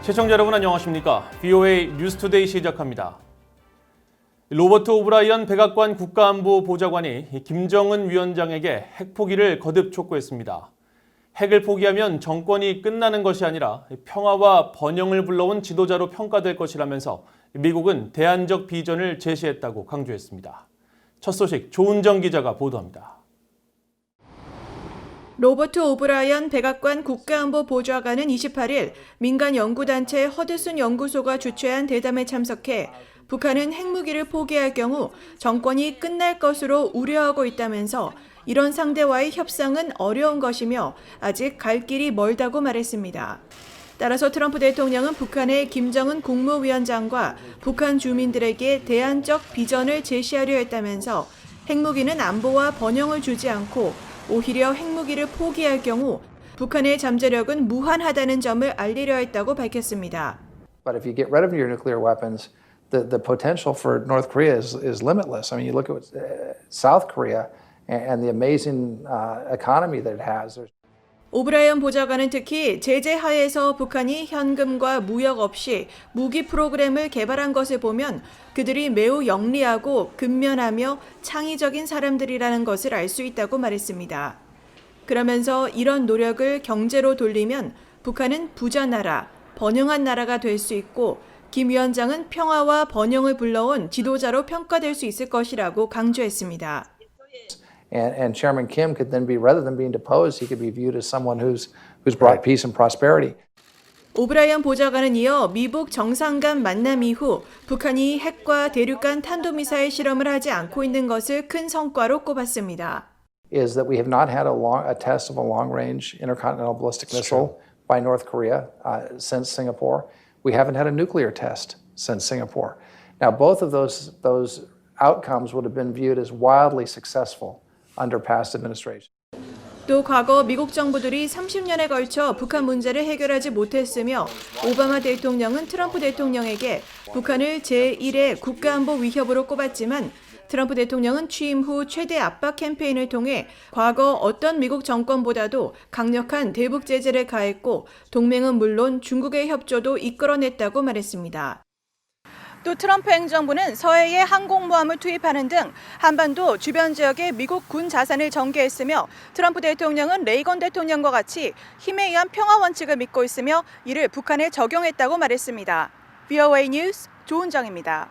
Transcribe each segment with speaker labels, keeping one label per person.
Speaker 1: 시청자 여러분 안녕하십니까? VOA 뉴스투데이 시작합니다. 로버트 오브라이언 백악관 국가안보보좌관이 김정은 위원장에게 핵포기를 거듭 촉구했습니다. 핵을 포기하면 정권이 끝나는 것이 아니라 평화와 번영을 불러온 지도자로 평가될 것이라면서 미국은 대안적 비전을 제시했다고 강조했습니다. 첫 소식 조은정 기자가 보도합니다.
Speaker 2: 로버트 오브라이언 백악관 국가안보보좌관은 28일 민간 연구단체 허드슨 연구소가 주최한 대담에 참석해 북한은 핵무기를 포기할 경우 정권이 끝날 것으로 우려하고 있다면서 이런 상대와의 협상은 어려운 것이며 아직 갈 길이 멀다고 말했습니다. 따라서 트럼프 대통령은 북한의 김정은 국무위원장과 북한 주민들에게 대안적 비전을 제시하려 했다면서 핵무기는 안보와 번영을 주지 않고 오히려 핵무기를 포기할 경우 북한의 잠재력은 무한하다는 점을 알리려 했다고 밝혔습니다.
Speaker 3: But if you get rid of your nuclear weapons, the potential for North Korea is limitless. I mean, you look at South Korea and the amazing economy that it has.
Speaker 2: 오브라이언 보좌관은 특히 제재 하에서 북한이 현금과 무역 없이 무기 프로그램을 개발한 것을 보면 그들이 매우 영리하고 근면하며 창의적인 사람들이라는 것을 알 수 있다고 말했습니다. 그러면서 이런 노력을 경제로 돌리면 북한은 부자 나라, 번영한 나라가 될 수 있고 김 위원장은 평화와 번영을 불러온 지도자로 평가될 수 있을 것이라고 강조했습니다.
Speaker 3: And Chairman Kim could then be, rather than being deposed, he could be viewed as someone who's brought peace and prosperity.
Speaker 2: 오브라이언 보좌관은 이어 미북 정상 간 만남 이후 북한이 핵과 대륙간 탄도미사일 실험을 하지 않고 있는 것을 큰 성과로 꼽았습니다.
Speaker 3: Is that we have not had a test of a long-range intercontinental ballistic missile by North Korea since Singapore. We haven't had a nuclear test since Singapore. Now, both of those outcomes would have been viewed as wildly successful under past administration.
Speaker 2: 또 과거 미국 정부들이 30년에 걸쳐 북한 문제를 해결하지 못했으며 오바마 대통령은 트럼프 대통령에게 북한을 제1의 국가안보 위협으로 꼽았지만 트럼프 대통령은 취임 후 최대 압박 캠페인을 통해 과거 어떤 미국 정권보다도 강력한 대북 제재를 가했고 동맹은 물론 중국의 협조도 이끌어냈다고 말했습니다. 또 트럼프 행정부는 서해에 항공모함을 투입하는 등 한반도 주변 지역에 미국 군 자산을 전개했으며 트럼프 대통령은 레이건 대통령과 같이 힘에 의한 평화 원칙을 믿고 있으며 이를 북한에 적용했다고 말했습니다. VOA 뉴스 조은정입니다.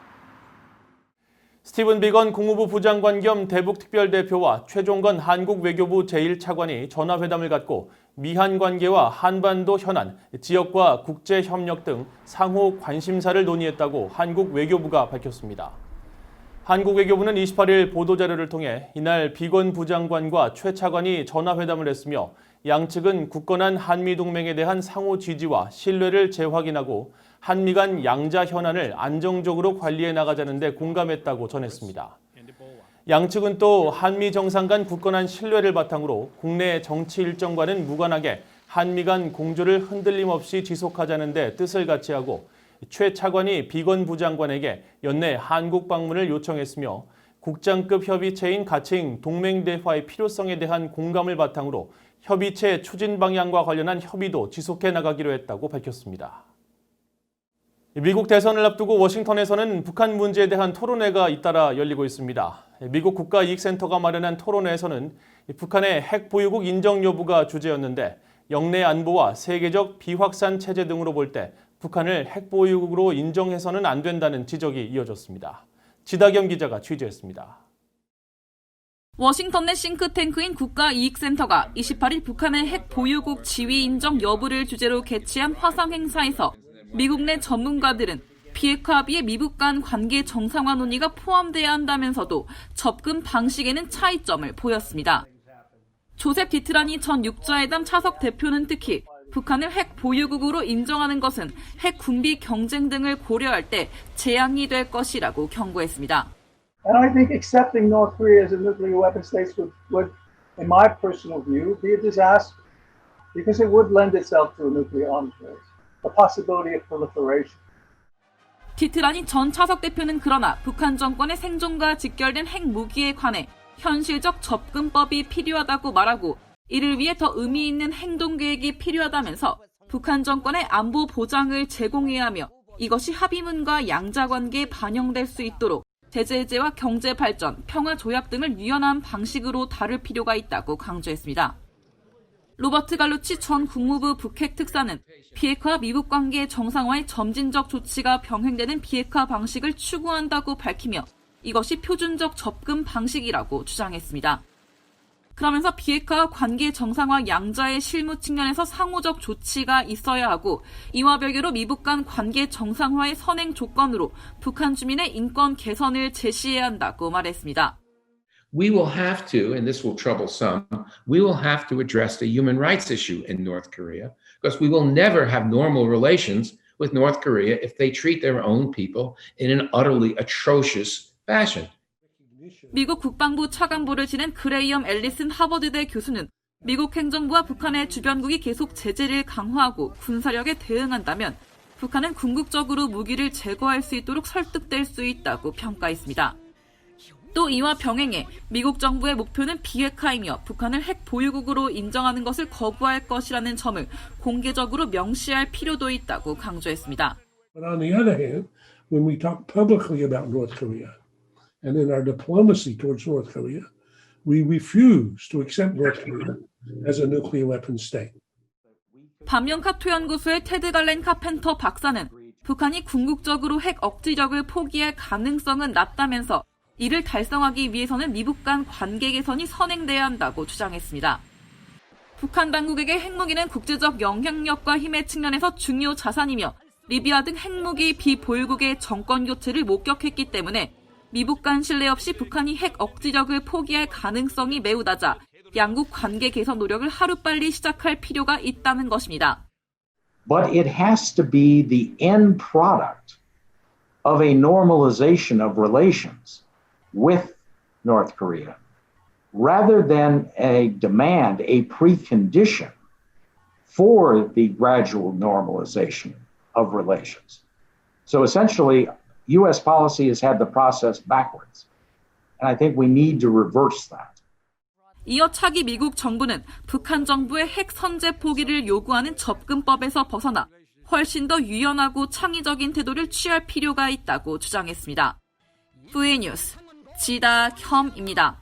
Speaker 1: 스티븐 비건 국무부 부장관 겸 대북특별대표와 최종건 한국 외교부 제1차관이 전화회담을 갖고 미한 관계와 한반도 현안, 지역과 국제협력 등 상호 관심사를 논의했다고 한국 외교부가 밝혔습니다. 한국 외교부는 28일 보도자료를 통해 이날 비건 부장관과 최 차관이 전화회담을 했으며 양측은 굳건한 한미동맹에 대한 상호 지지와 신뢰를 재확인하고 한미 간 양자 현안을 안정적으로 관리해 나가자는 데 공감했다고 전했습니다. 양측은 또 한미 정상 간 굳건한 신뢰를 바탕으로 국내 정치 일정과는 무관하게 한미 간 공조를 흔들림 없이 지속하자는 데 뜻을 같이하고 최 차관이 비건 부장관에게 연내 한국 방문을 요청했으며 국장급 협의체인 가칭 동맹대화의 필요성에 대한 공감을 바탕으로 협의체 추진 방향과 관련한 협의도 지속해 나가기로 했다고 밝혔습니다. 미국 대선을 앞두고 워싱턴에서는 북한 문제에 대한 토론회가 잇따라 열리고 있습니다. 미국 국가이익센터가 마련한 토론회에서는 북한의 핵 보유국 인정 여부가 주제였는데 영내 안보와 세계적 비확산 체제 등으로 볼 때 북한을 핵 보유국으로 인정해서는 안 된다는 지적이 이어졌습니다. 지다겸 기자가 취재했습니다.
Speaker 4: 워싱턴 내 싱크탱크인 국가이익센터가 28일 북한의 핵 보유국 지위 인정 여부를 주제로 개최한 화상 행사에서 미국 내 전문가들은 비핵화 합의에 미북 간 관계 정상화 논의가 포함돼야 한다면서도 접근 방식에는 차이점을 보였습니다. 조셉 디트라니 전 육자회담 차석 대표는 특히 북한을 핵 보유국으로 인정하는 것은 핵 군비 경쟁 등을 고려할 때 재앙이 될 것이라고 경고했습니다.
Speaker 5: And I think accepting North Korea as a nuclear weapon state would, in my personal view, be a disaster because it would lend itself to a nuclear arms race, the possibility of proliferation.
Speaker 4: 디트라니 전 차석 대표는 그러나 북한 정권의 생존과 직결된 핵무기에 관해 현실적 접근법이 필요하다고 말하고 이를 위해 더 의미 있는 행동 계획이 필요하다면서 북한 정권의 안보 보장을 제공해야 하며 이것이 합의문과 양자관계에 반영될 수 있도록 제재 해제와 경제 발전, 평화 조약 등을 유연한 방식으로 다룰 필요가 있다고 강조했습니다. 로버트 갈루치 전 국무부 북핵 특사는 비핵화와 미북 관계 정상화의 점진적 조치가 병행되는 비핵화 방식을 추구한다고 밝히며 이것이 표준적 접근 방식이라고 주장했습니다. 그러면서 비핵화와 관계 정상화 양자의 실무 측면에서 상호적 조치가 있어야 하고 이와 별개로 미북 간 관계 정상화의 선행 조건으로 북한 주민의 인권 개선을 제시해야 한다고 말했습니다.
Speaker 6: We will have to, and this will trouble some, we will have to address the human rights issue in North Korea because we will never have normal relations with North Korea if they treat their own people in an utterly atrocious fashion.
Speaker 4: 미국 국방부 차관보를 지낸 그레이엄 앨리슨 하버드대 교수는 미국 행정부와 북한의 주변국이 계속 제재를 강화하고 군사력에 대응한다면 북한은 궁극적으로 무기를 제거할 수 있도록 설득될 수 있다고 평가했습니다. 또 이와 병행해 미국 정부의 목표는 비핵화이며 북한을 핵 보유국으로 인정하는 것을 거부할 것이라는 점을 공개적으로 명시할 필요도 있다고 강조했습니다.
Speaker 7: But on the other hand, when we talk publicly about North Korea and in our diplomacy towards North Korea, we refuse to accept North Korea as a nuclear weapon state.
Speaker 4: 반면 카토 연구소의 테드 갈렌 카펜터 박사는 북한이 궁극적으로 핵 억지력을 포기할 가능성은 낮다면서 이를 달성하기 위해서는 미북 간 관계 개선이 선행돼야 한다고 주장했습니다. 북한 당국에게 핵무기는 국제적 영향력과 힘의 측면에서 중요 자산이며 리비아 등 핵무기 비보유국의 정권 교체를 목격했기 때문에 미북 간 신뢰 없이 북한이 핵 억지력을 포기할 가능성이 매우 낮아 양국 관계 개선 노력을 하루빨리 시작할 필요가 있다는 것입니다.
Speaker 8: But it has to be the end product of a normalization of relations with North Korea, rather than a demand, a precondition for the gradual normalization of relations. So essentially, U.S. policy has had the process backwards, and I think we need to reverse that.
Speaker 4: 이어 차기 미국 정부는 북한 정부의 핵 선제 포기를 요구하는 접근법에서 벗어나 훨씬 더 유연하고 창의적인 태도를 취할 필요가 있다고 주장했습니다. VA 뉴스 지다혐입니다.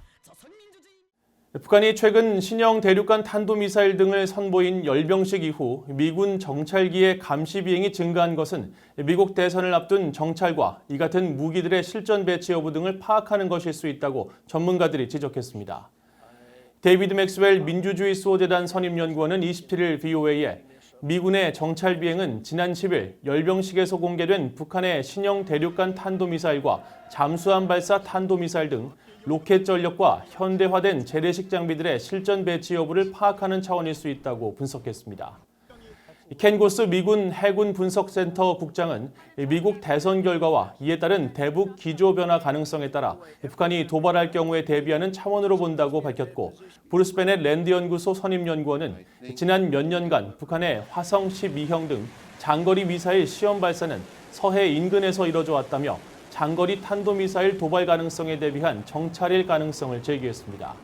Speaker 1: 북한이 최근 신형 대륙간 탄도미사일 등을 선보인 열병식 이후 미군 정찰기의 감시 비행이 증가한 것은 미국 대선을 앞둔 정찰과 이 같은 무기들의 실전 배치 여부 등을 파악하는 것일 수 있다고 전문가들이 지적했습니다. 데이비드 맥스웰 민주주의 수호재단 선임연구원은 27일 VOA에 미군의 정찰 비행은 지난 10일 열병식에서 공개된 북한의 신형 대륙간 탄도미사일과 잠수함 발사 탄도미사일 등 로켓 전력과 현대화된 재래식 장비들의 실전 배치 여부를 파악하는 차원일 수 있다고 분석했습니다. 켄 고스 미군 해군 분석센터 국장은 미국 대선 결과와 이에 따른 대북 기조 변화 가능성에 따라 북한이 도발할 경우에 대비하는 차원으로 본다고 밝혔고, 브루스 베넷 랜드 연구소 선임 연구원은 지난 몇 년간 북한의 화성 12형 등 장거리 미사일 시험 발사는 서해 인근에서 이뤄져 왔다며 장거리 탄도미사일 도발 가능성에 대비한 정찰일 가능성을 제기했습니다.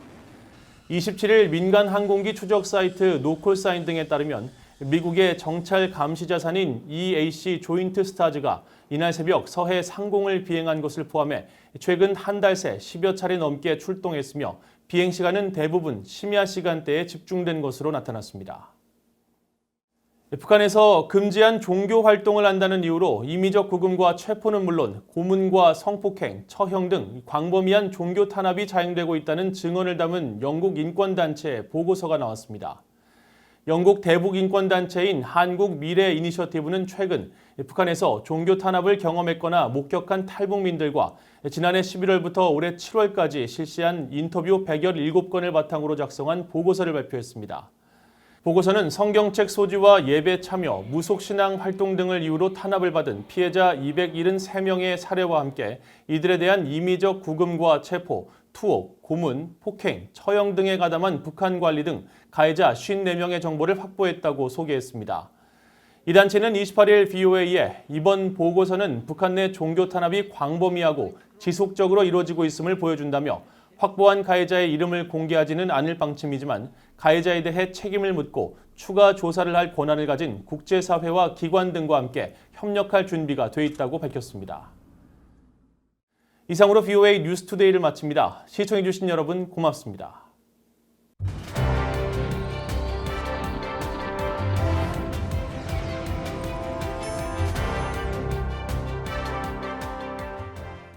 Speaker 1: 27일 민간 항공기 추적 사이트 노콜사인 등에 따르면 미국의 정찰 감시 자산인 EAC 조인트 스타즈가 이날 새벽 서해 상공을 비행한 것을 포함해 최근 한 달 새 10여 차례 넘게 출동했으며 비행 시간은 대부분 심야 시간대에 집중된 것으로 나타났습니다. 북한에서 금지한 종교 활동을 한다는 이유로 임의적 구금과 체포는 물론 고문과 성폭행, 처형 등 광범위한 종교 탄압이 자행되고 있다는 증언을 담은 영국 인권단체의 보고서가 나왔습니다. 영국 대북 인권단체인 한국 미래 이니셔티브는 최근 북한에서 종교 탄압을 경험했거나 목격한 탈북민들과 지난해 11월부터 올해 7월까지 실시한 인터뷰 117건을 바탕으로 작성한 보고서를 발표했습니다. 보고서는 성경책 소지와 예배 참여, 무속신앙 활동 등을 이유로 탄압을 받은 피해자 273명의 사례와 함께 이들에 대한 임의적 구금과 체포, 투옥, 고문, 폭행, 처형 등에 가담한 북한 관리 등 가해자 54명의 정보를 확보했다고 소개했습니다. 이 단체는 28일 VOA에 이번 보고서는 북한 내 종교 탄압이 광범위하고 지속적으로 이루어지고 있음을 보여준다며 확보한 가해자의 이름을 공개하지는 않을 방침이지만 가해자에 대해 책임을 묻고 추가 조사를 할 권한을 가진 국제사회와 기관 등과 함께 협력할 준비가 돼 있다고 밝혔습니다. 이상으로 VOA 뉴스투데이를 마칩니다. 시청해주신 여러분 고맙습니다.